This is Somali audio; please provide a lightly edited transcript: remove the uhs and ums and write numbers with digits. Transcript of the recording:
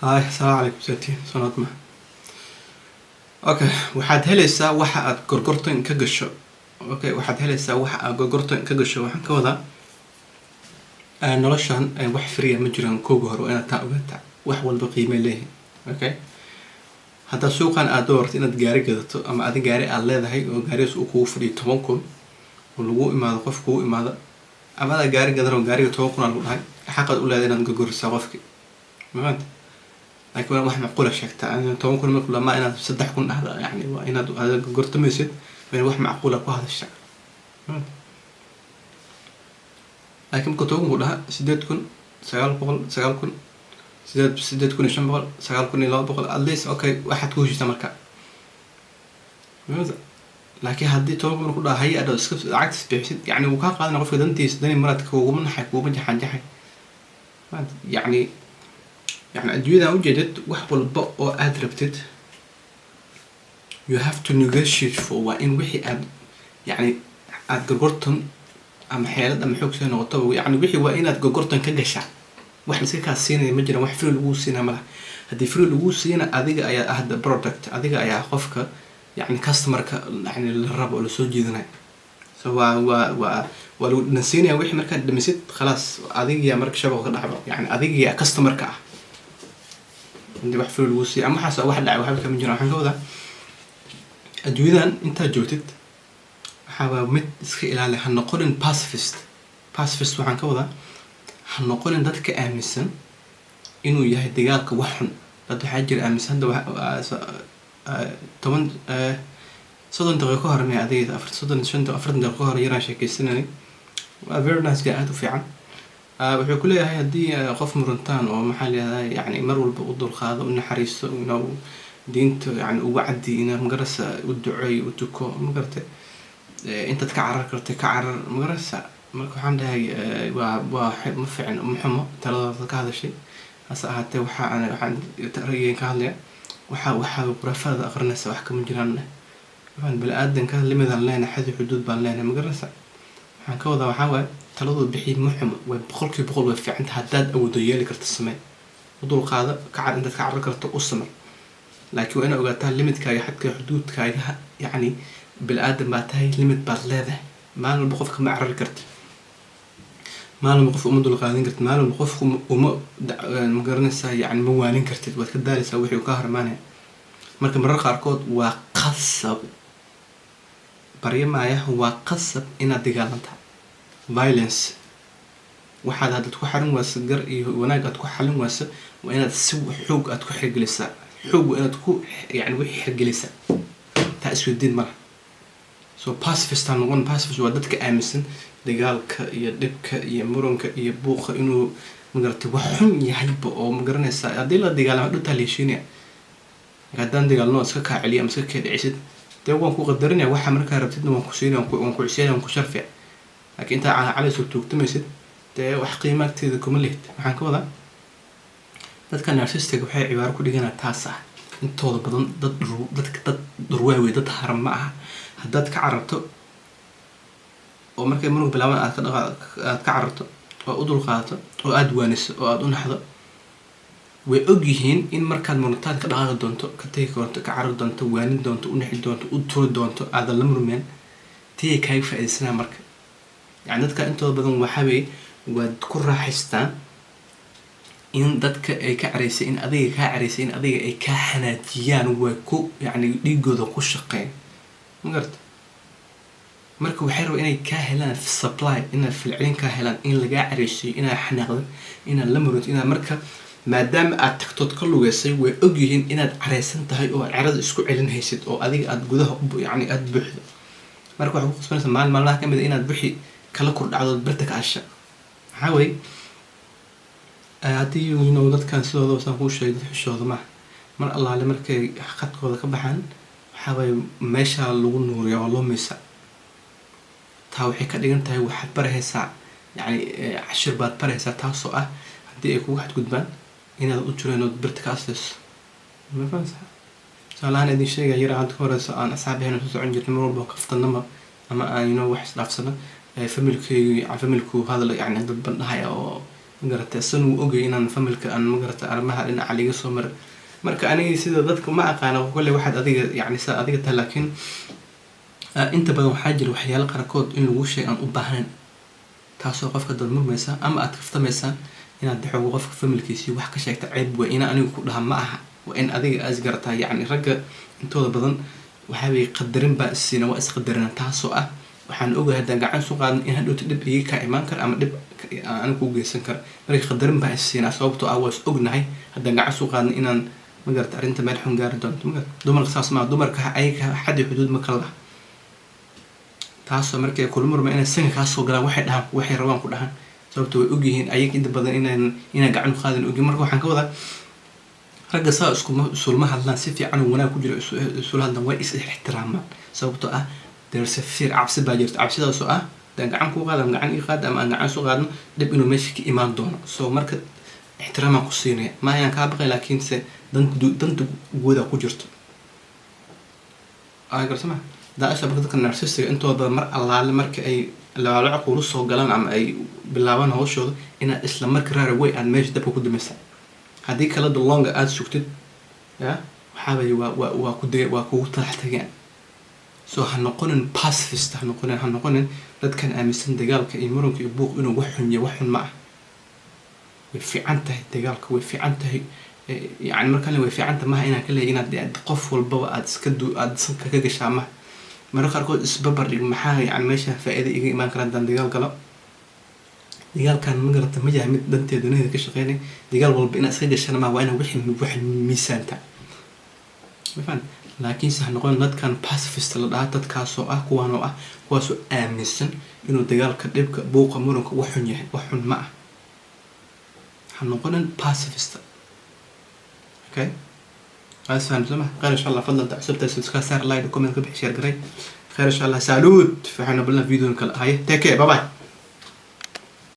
هاي السلام عليكم سيتي سناد ما اوكي waxaad helaysaa waxa aad gorgortan ka gasho okay waxaad helaysaa waxa aad gorgortan ka gasho waxaan ka wadaa noloshan wax free ma jiraan kooga hore inaad taa ogaataa wax walba qiimo leeyahay okay hadda suuqan aad doorto inaad gaari gadato ama aad gaari aad leedahay oo gaarigaas uu kugu fadhiyo 10 kun oo lagu imaado qof kugu imaado ama aad gaari gadaro gaariga 10 kun lagu dhahay xaqad u leedahay inaad gorgorsaa qofki maanta لكن واحد معقولة شكتها يعني تو ممكن نقول لما أنا صدق كون هذا يعني وأنا هذا قرط مسد بين واحد معقولة كهذا الشيء لكن كنت أقول لها سدد كون سجال كون سدد كون إيش بقول سجال كون لا بقول أليس أوكي واحد كوجي تمركا لكن هدي تو ممكن نقول هي هذا عكس بيحسد يعني وكان قال أنا قفل دنتي سدني مرات ومن حك وبنجح يعني الدنيا وجدت واحد والبق أو أدربتت you have to negotiate for وإن وحي يعني أتجرجرتن أم حيلات أم حوك سنة وطبع يعني وحي وإن أتجرجرتن كجشع واحد مسك السنة مجرى واحد فرو الوو سنة ملا هدي فرو الوو سنة أذيك أي أهد برودكت أذيك أي خفك يعني كاستمر يعني الربع ولا سوجي ذناي سواء ولو نسيني وحي مركز دمسيت خلاص أذيك يا مركز شبه كذا يعني أذيك يا كاستمر كأ عندي واحد في الوسي أما حاسة واحد لا واحد كم جناح عنده الدنيا أنت جوتت حاول مت إلى اللي هنقول إن pacifist وعن كذا هنقول إن ذاتك أمسن إنه يهديك وحن ذات حاجة أمسن ده طبعا صدق دقيقة هرمي عادية أفرد صدق شن أفرد دقيقة هر يرى شيء كيسنني very nice قاعد وفي عن وحي كلها هي دي قف مرنتان ومحل يعني مروا البقود الخاض والنحريس ونو دينت يعني وعدي إنه مجرس والدعي والتكو مجرته أنت تكعر كرت كعر مجرس مركو حمده هي ومفعن محمى ترى هذا الشيء هسا حتى وحا أنا عند تقريبا كهلا وحا برفض آخر الناس وحكم من جيراننا بالآدم كان لماذا لنا حد حدود بالنا مجرس كوضا وحاول تلوض بحي محمى وبخلك بقول وفي عند حداد أو ضيالي كرت السماء وضل قاعدة كعر أنت كعر كرت أسمر لكن أنا أقولتها ليميت كاي حتى حدود كاي يعني بالآدم بعتها ليميت برلاده ما له بخوفك معر الكرت ما له بخوف أمد القاعدين كرت ما له بخوف مقرنسة يعني موالين كرت وكذا يسوي وكهر مانع مركب مرة قاركود وقصب بريما يه وقصب إن الدجالنتها violence waxaad hadda ku xarin waasa gar iyo wanaag aad ku xalin waasa waa inaad si xoog aad ku xirgelisaa xoog inaad ku yani wixii xirgelisaa taa isku diin ma so pacifist aan pacifist waa dadka aaminsan dagaalka iyo dhibka iyo muranka iyo buuqa inuu magartay wax xun yahay oo magaranaysa hadii la dagaalamo dhunta leeshiinaya haddaan dagaalno iska ka celiya ama iska ka dhicisid dee waan ku qadarinaya waxa markaa rabtidna waan ku siinaya waan ku ciisaya waan ku sharfaya لكن أنت على سوتوك تمسد ده وحقيمك تذكر مليت عن كذا ذات نارسيستك وحي عبارة كل جنا تاسع أنت هذا بدن ضد رواوي ضد حرم معها هدات كعرته ومركب منو بلاوان كعرته وأدل قاته وأدوانس وأدون حدا وأجيهن إن مركب المنطقة كده هذا دونتو كتيك كعرض دونتو وانين دونتو ونحل دونتو أدتور دونتو هذا الأمر من تي كيف إنسان مركب يعني dadka intooda badan waxa way wad ku raaxaystaan in dadka ay ka careysay in adiga ka careysay in adiga ay ka xanaajiyaan way ku yani dhigooda ku shaqeyn magarta marka waxay rabaan inay ka helaan supply in filcilin ka helaan in laga careysay in xanaaqdo in la murud in marka maadaama aad tagtood ka lugeysay way ogyihiin inaad careysan tahay oo carada isku celin haysid oo adiga aad gudaha yani aad buuxdo marka waxa ku qasbanaysaa maalmaha kamid inaad bixi kala kordhacdo bartaka asha xaway aadii inuu dadkan sidoo san ku sheegay xishooda ma mar Allah le markay xaqadkooda ka baxaan xaway meesha lagu nuuriyo oo loo meesa taa waxay ka dhigan tahay waxa baraysaa yani cashir baad baraysaa taasoo ah hadii ay kugu xad gudbaan inaad u jireen bartaka asas ma fahansa salaana idin sheegay yar aad horeysa aan asxaabahayna soo socon jirnay mar walba kaftanama ama aan wax isdhaafsana familku هذا يعني ضد بنهاية أو magarata san uu ogay inaan familka aan magarata arrimaha dhinaca liga soo maray marka aniga sida dadka ma aqaano kolley waxaad adiga yacni saa adiga tahay laakiin inta badan waxaa jira waxyaalo qaarkood in lagu sheeg aan u baahnayn taasoo qofka dad murmaysa ama aad kaftamaysaan inaad daxoogo qofka familkiisii wax ka sheegta ceeb waa ina anigu ku dhaha ma aha waa in adiga aas garataa yacni ragga intooda badan waxaabay qadarin baa isiina waa isqadarina taasoo ah waxaan ogahay haddaan gacan soo qaadan in hadhowta dhib iga kaa imaan kara ama dhib anigu u geysan kara marka qadarin baa isiina sababtoo ah waa is ognahay haddaan gacan soo qaadan inaan magarata arrinta meel xun gaari doonto magarata dumarka saas maaha dumarka ayaga xaddi xuduud ma kala laha taasoo markay kula murma inay sanka kaa soo galaan waxay dhahaan waxay rabaan ku dhahan sababtoo way ogyihiin ayaga inta badan inaan gacan u qaadin ogyihin marka waxaan ka wadaa ragga saa isulma hadlaan si fiican oo wanaag ku jiro isula hadlaan way is ixtiraamaan sababtoo ah there's a fear cabsi baa jirta cabsidaasoo ah hadaan gacan kuu qaado ama gacan ii qaado ama aan gacan soo qaadno dhib inuu meesha ka imaan doono so marka ixtiraamaan ku siinaya ma ayaan kaa baqay laakiinse danta guuda ku jirto garsama daasha dadka narcissiga intooda badan mar allaale marka ay laalaca kuula soo galaan ama ay bilaabaan hawshooda inaad isla marka raara way aad meesha dabka ku damaysaa haddii kala dalonga aada sugtid ya waxaabay waa kugu talax tageen so ha noqonin pacifist ha noqonin dadkan aaminsan dagaalka iyo muranka iyo buuq inuu wax xun yahay wax xun ma ah way fiican tahay dagaalka way fiican tahay yani markaan way fiican tahay maaha inaan ka leeyahay inaad qof walbaba aad sanka ka gashaa maha mararka qaarkood isbabar dhig maxaa yani meesha faa'iido iga imaan kara haddaan dagaal galo dagaalkan magarata ma yahay mid danteeda dunida ka shaqeynay dagaal walba inaad iska gashana maa waa inaa wixii miisaanta mafaan laakiinse ha noqon dadkan pacifist la dhaha dadkaasoo ah kuwaanoo ah kuwaasoo aaminsan inuu dagaalka dhibka buuqa muranka wax xun yahay wax xun ma ah ha noqonin pacifist okay فاهم سمع خير ان شاء الله فضل تعسبت سبسكرايب صار لايك كومنت كبح شير قري خير ان شاء الله سالوت فاحنا بلنا فيديو هاي تيك باي باي